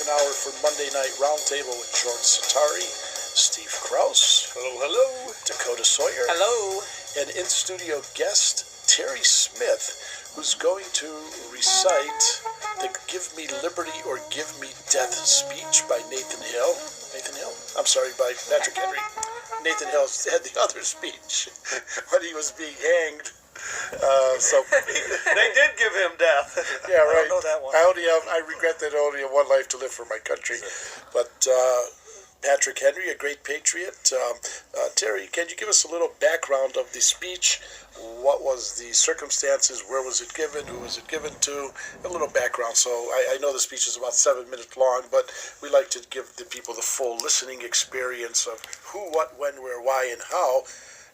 an hour for Monday Night Roundtable with George Satari, Steve Krause. Hello, hello. Dakota Sawyer. Hello. And in-studio guest, Terry Smith, who's going to recite the Give Me Liberty or Give Me Death speech by Nathan Hill. Nathan Hill? I'm sorry, by Patrick Henry. Nathan Hill had the other speech when he was being hanged. They did give him death. Yeah, right. I don't know that one. I regret that I only have one life to live for my country. But Patrick Henry, a great patriot. Terry, can you give us a little background of the speech? What was the circumstances? Where was it given? Who was it given to? A little background. So I know the speech is about 7 minutes long, but we like to give the people the full listening experience of who, what, when, where, why, and how,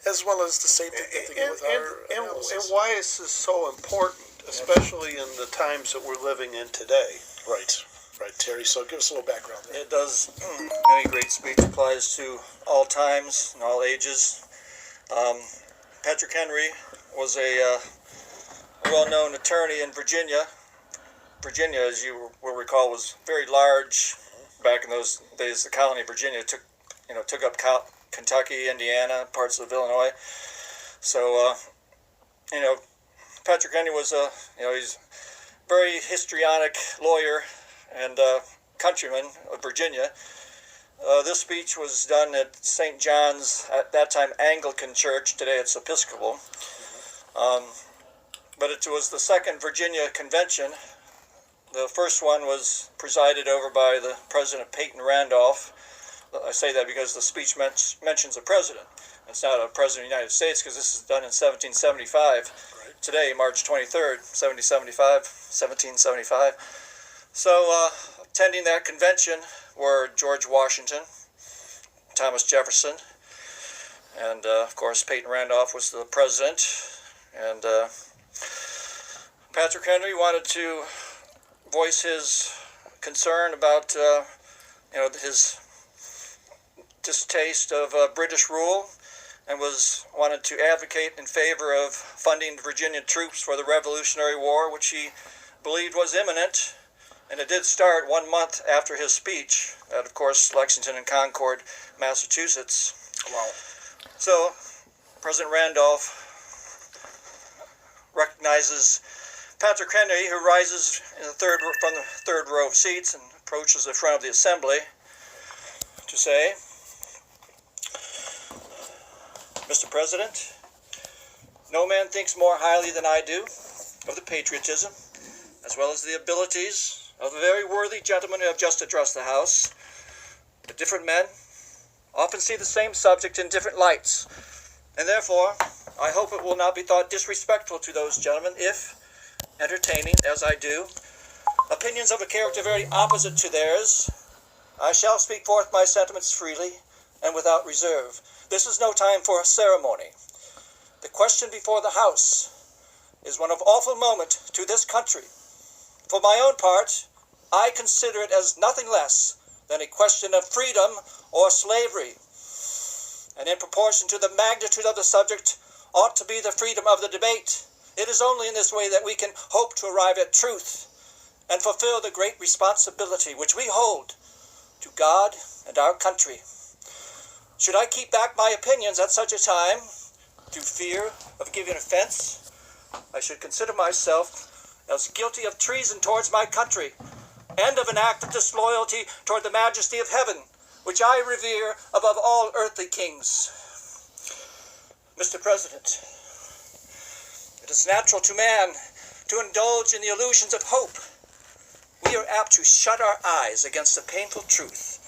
as well as the same thing with our analysis. And why is this so important, especially in the times that we're living in today? Right, Terry. So give us a little background there. It does. Any great speech applies to all times and all ages. Patrick Henry was a well-known attorney in Virginia. Virginia, as you will recall, was very large back in those days. The colony of Virginia took up Kentucky, Indiana, parts of Illinois. So, Patrick Henry was he's a very histrionic lawyer and countryman of Virginia. This speech was done at St. John's, at that time Anglican Church, today it's Episcopal. But it was the Second Virginia Convention. The first one was presided over by the President Peyton Randolph. I say that because the speech mentions a president. It's not a president of the United States because this is done in 1775. Right. Today, March 23rd, 1775. So, attending that convention were George Washington, Thomas Jefferson, and of course Peyton Randolph was the president. And Patrick Henry wanted to voice his concern about his distaste of British rule, and wanted to advocate in favor of funding Virginia troops for the Revolutionary War, which he believed was imminent. And it did start 1 month after his speech at, of course, Lexington and Concord, Massachusetts. Wow. So President Randolph recognizes Patrick Henry, who rises from the third row of seats and approaches the front of the assembly to say, Mr. President, no man thinks more highly than I do of the patriotism, as well as the abilities of the very worthy gentlemen who have just addressed the House. The different men often see the same subject in different lights, and therefore I hope it will not be thought disrespectful to those gentlemen if, entertaining, as I do, opinions of a character very opposite to theirs, I shall speak forth my sentiments freely and without reserve. This is no time for ceremony. The question before the House is one of awful moment to this country. For my own part, I consider it as nothing less than a question of freedom or slavery. And in proportion to the magnitude of the subject ought to be the freedom of the debate. It is only in this way that we can hope to arrive at truth and fulfill the great responsibility which we hold to God and our country. Should I keep back my opinions at such a time, through fear of giving offense, I should consider myself as guilty of treason towards my country, and of an act of disloyalty toward the majesty of heaven, which I revere above all earthly kings. Mr. President, it is natural to man to indulge in the illusions of hope. We are apt to shut our eyes against the painful truth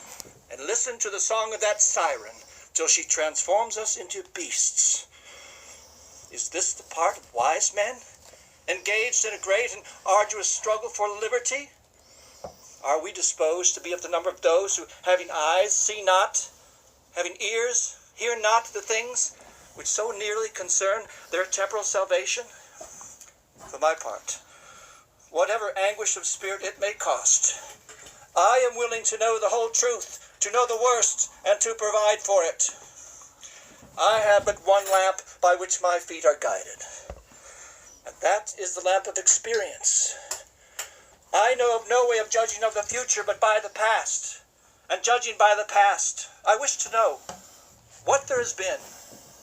and listen to the song of that siren till she transforms us into beasts. Is this the part of wise men, engaged in a great and arduous struggle for liberty? Are we disposed to be of the number of those who, having eyes, see not, having ears, hear not the things which so nearly concern their temporal salvation? For my part, whatever anguish of spirit it may cost, I am willing to know the whole truth, to know the worst, and to provide for it. I have but one lamp by which my feet are guided, and that is the lamp of experience. I know of no way of judging of the future but by the past. And judging by the past, I wish to know what there has been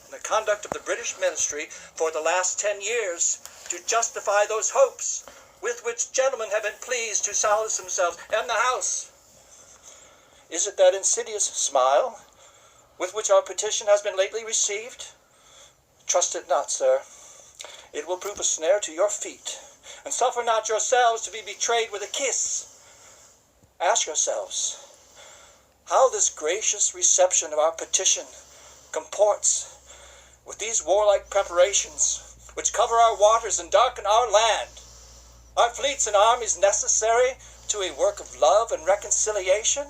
in the conduct of the British ministry for the last 10 years to justify those hopes with which gentlemen have been pleased to solace themselves and the House. Is it that insidious smile with which our petition has been lately received? Trust it not, sir. It will prove a snare to your feet, and suffer not yourselves to be betrayed with a kiss. Ask yourselves how this gracious reception of our petition comports with these warlike preparations which cover our waters and darken our land. Are fleets and armies necessary to a work of love and reconciliation?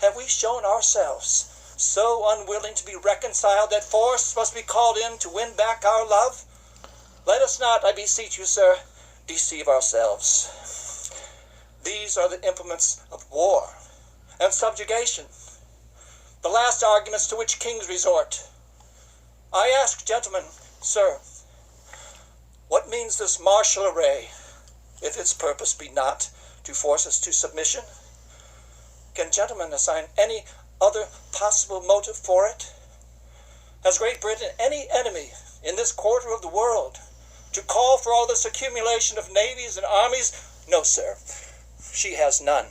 Have we shown ourselves so unwilling to be reconciled that force must be called in to win back our love? Let us not, I beseech you, sir, deceive ourselves. These are the implements of war and subjugation, the last arguments to which kings resort. I ask, gentlemen, sir, what means this martial array, if its purpose be not to force us to submission? Can gentlemen assign any other possible motive for it? Has Great Britain any enemy in this quarter of the world to call for all this accumulation of navies and armies? No, sir, she has none.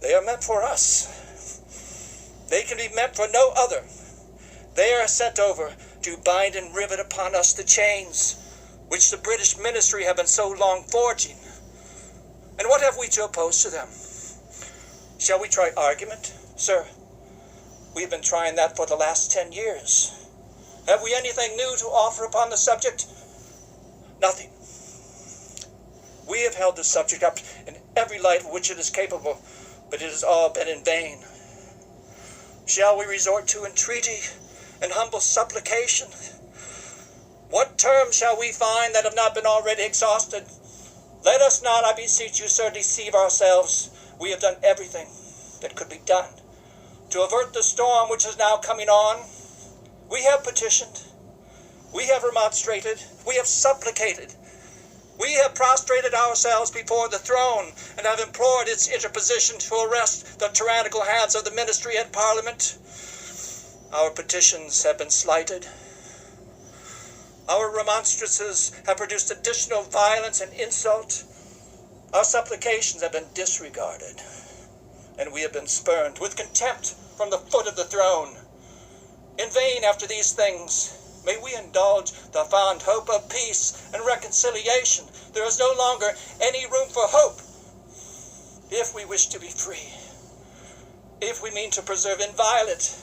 They are meant for us. They can be meant for no other. They are sent over to bind and rivet upon us the chains which the British ministry have been so long forging. And what have we to oppose to them? Shall we try argument? Sir, we've been trying that for the last 10 years. Have we anything new to offer upon the subject? Nothing. We have held the subject up in every light of which it is capable, but it has all been in vain. Shall we resort to entreaty and humble supplication? What terms shall we find that have not been already exhausted? Let us not, I beseech you, sir, deceive ourselves. We have done everything that could be done to avert the storm which is now coming on. We have petitioned. We have remonstrated. We have supplicated. We have prostrated ourselves before the throne and have implored its interposition to arrest the tyrannical hands of the ministry and Parliament. Our petitions have been slighted. Our remonstrances have produced additional violence and insult. Our supplications have been disregarded, and we have been spurned with contempt from the foot of the throne. In vain, after these things, may we indulge the fond hope of peace and reconciliation. There is no longer any room for hope. If we wish to be free, if we mean to preserve inviolate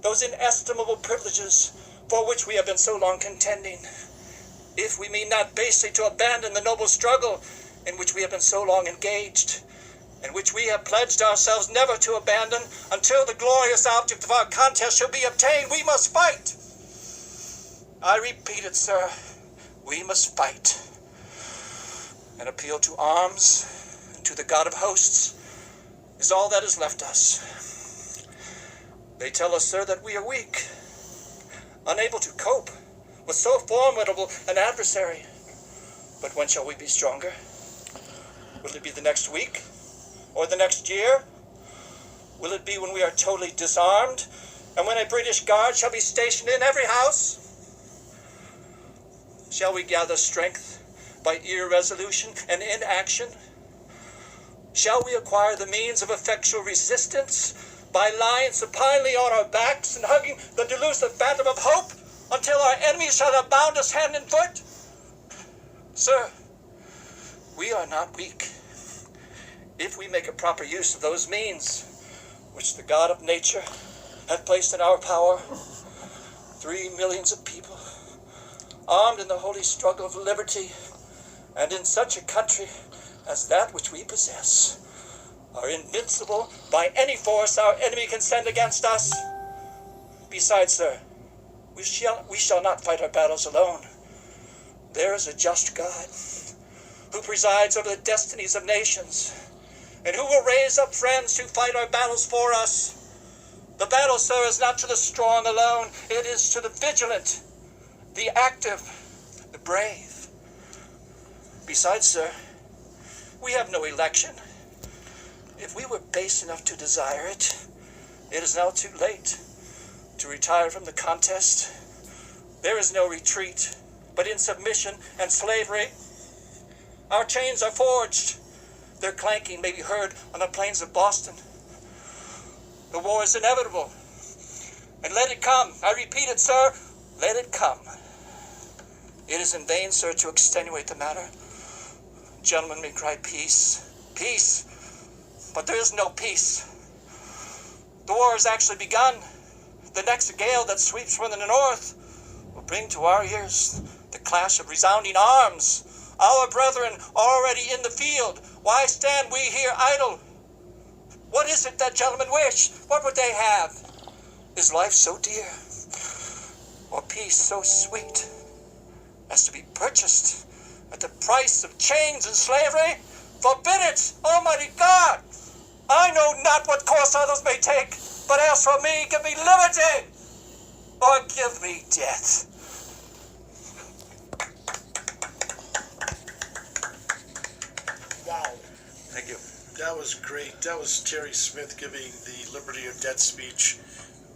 those inestimable privileges for which we have been so long contending, if we mean not basely to abandon the noble struggle in which we have been so long engaged, and which we have pledged ourselves never to abandon until the glorious object of our contest shall be obtained, we must fight. I repeat it, sir, we must fight. An appeal to arms and to the God of hosts is all that is left us. They tell us, sir, that we are weak, unable to cope with so formidable an adversary. But when shall we be stronger? Will it be the next week? Or the next year? Will it be when we are totally disarmed, and when a British guard shall be stationed in every house? Shall we gather strength by irresolution and inaction? Shall we acquire the means of effectual resistance by lying supinely on our backs and hugging the delusive phantom of hope until our enemies shall have bound us hand and foot? Sir, we are not weak if we make a proper use of those means which the God of nature hath placed in our power. 3 millions of people, armed in the holy struggle of liberty, and in such a country as that which we possess, are invincible by any force our enemy can send against us. Besides, sir, we shall not fight our battles alone. There is a just God who presides over the destinies of nations, and who will raise up friends to fight our battles for us. The battle, sir, is not to the strong alone. It is to the vigilant, the active, the brave. Besides, sir, We have no election. If we were base enough to desire it, it is now too late to retire from the contest. There is no retreat, but in submission and slavery. Our chains are forged. Their clanking may be heard on the plains of Boston. The war is inevitable. And let it come. I repeat it, sir. Let it come. It is in vain, sir, to extenuate the matter. Gentlemen may cry peace. Peace. But there is no peace. The war has actually begun. The next gale that sweeps from the north will bring to our ears the clash of resounding arms. Our brethren already in the field. Why stand we here idle? What is it that gentlemen wish? What would they have? Is life so dear, or peace so sweet, as to be purchased at the price of chains and slavery? Forbid it, Almighty God! I know not what course others may take, but as for me, give me liberty, or give me death. Wow. Thank you. That was great. That was Terry Smith giving the Liberty of Death speech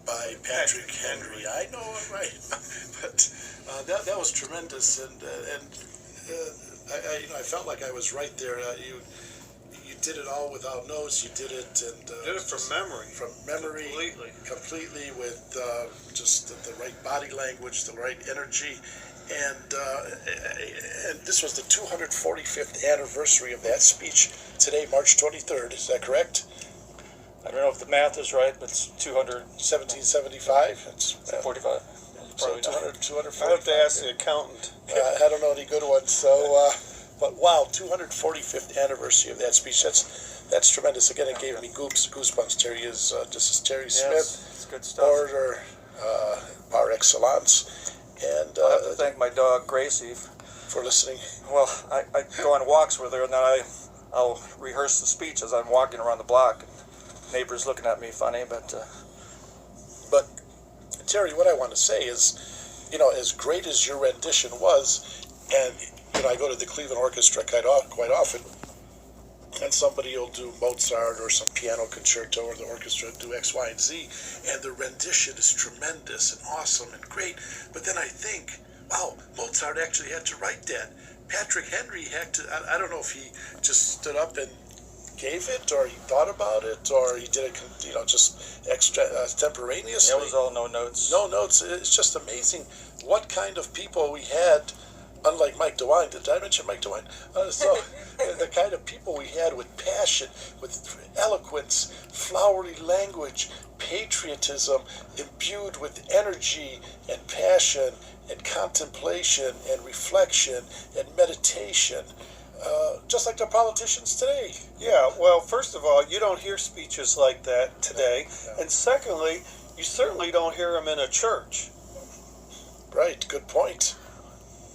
by Patrick Henry. I know it, right? But that was tremendous, and I felt like I was right there. You did it all without notes. You did it, and Did it from memory. From memory, completely with just the right body language, the right energy. And this was the 245th anniversary of that speech today, March 23rd. Is that correct? I don't know if the math is right, but it's 200. 1775. It's 45. so Probably 245. I have to ask the accountant. I don't know any good ones. So, but wow, 245th anniversary of that speech. That's tremendous. Again, it gave me goosebumps. Terry is this is Terry Smith, Yes, it's good stuff. orator par excellence. And I have to thank my dog Gracie. for listening. Well, I go on walks with her, and then I'll rehearse the speech as I'm walking around the block. Neighbors looking at me funny, but Terry, what I want to say is, as great as your rendition was, and I go to the Cleveland Orchestra quite often, and somebody will do Mozart or some piano concerto, or the orchestra do X, Y, and Z, and the rendition is tremendous and awesome and great. But then I think, wow, Mozart actually had to write that. Patrick Henry had to. I don't know if he just stood up and gave it, or he thought about it, or he did it, just extemporaneously. it was all no notes. No notes. It's just amazing what kind of people we had. Unlike Mike DeWine, did I mention Mike DeWine? So the kind of people we had with passion, with eloquence, flowery language, patriotism, imbued with energy and passion and contemplation and reflection and meditation, just like the politicians today. Yeah, well, first of all, you don't hear speeches like that today. No. And secondly, you certainly don't hear them in a church. Right, good point.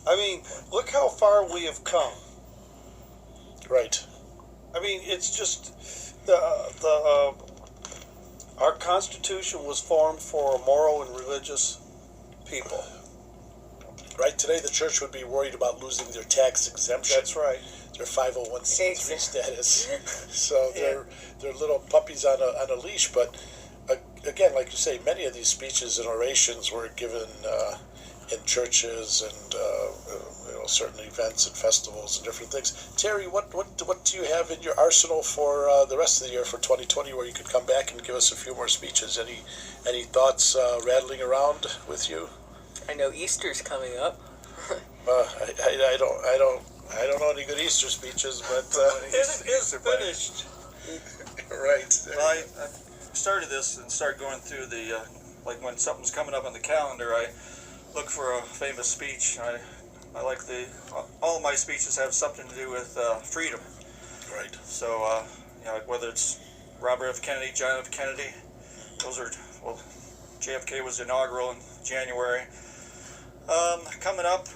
I mean, look how far we have come. Right. I mean, it's just our Constitution was formed for a moral and religious people. Right, today the church would be worried about losing their tax exemption. That's right. Their 501c3 status. So they're little puppies on a leash. But again, like you say, many of these speeches and orations were given in churches and certain events and festivals and different things. Terry, what do you have in your arsenal for the rest of the year for 2020, where you could come back and give us a few more speeches? Any thoughts rattling around with you? I know Easter's coming up. I don't know any good Easter speeches, but It is finished. right. Well, I started this and started going through the like when something's coming up on the calendar, I look for a famous speech. I like all my speeches have something to do with freedom. Right. So whether it's Robert F. Kennedy, John F. Kennedy, those are JFK was inaugural in January. Coming up,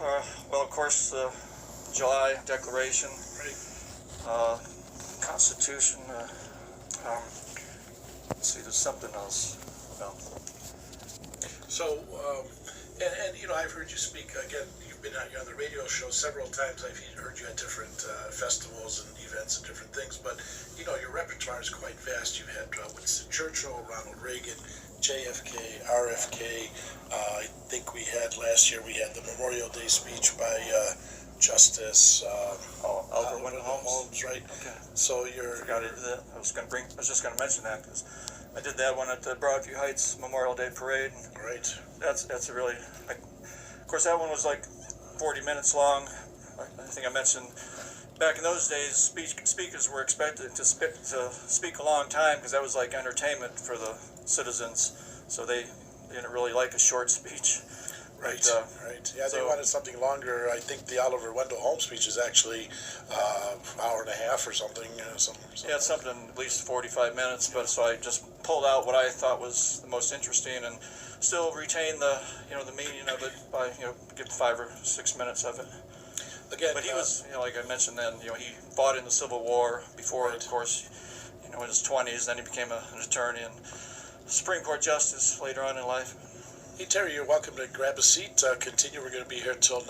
of course, the July Declaration, Right. Constitution. Let's see, there's something else. No. So, And you know, I've heard you speak again. You're on the radio show several times. I've heard you at different festivals and events and different things. But you know, your repertoire is quite vast. You had Winston Churchill, Ronald Reagan, JFK, RFK. I think we had last year. We had the Memorial Day speech by Justice Albert Wendell Holmes, right? Okay. So you're. Forgot to do that. I was just going to mention that because I did that one at the Broadview Heights Memorial Day Parade. Right. That's a really. Of course, that one was like 40 minutes long. I think I mentioned back in those days, speakers were expected to speak a long time because that was like entertainment for the citizens. So they didn't really like a short speech. Right, But, right. Yeah, they wanted something longer. I think the Oliver Wendell Holmes speech is actually hour and a half or something. Yeah, it's something at least 45 minutes. But so I just pulled out what I thought was the most interesting and still retain the the meaning of it by give 5 or 6 minutes of it. Again, But he was like I mentioned then he fought in the Civil War before, Right. of course, in his 20s. Then he became an attorney and Supreme Court justice later on in life. Hey Terry, you're welcome to grab a seat. Continue. We're going to be here till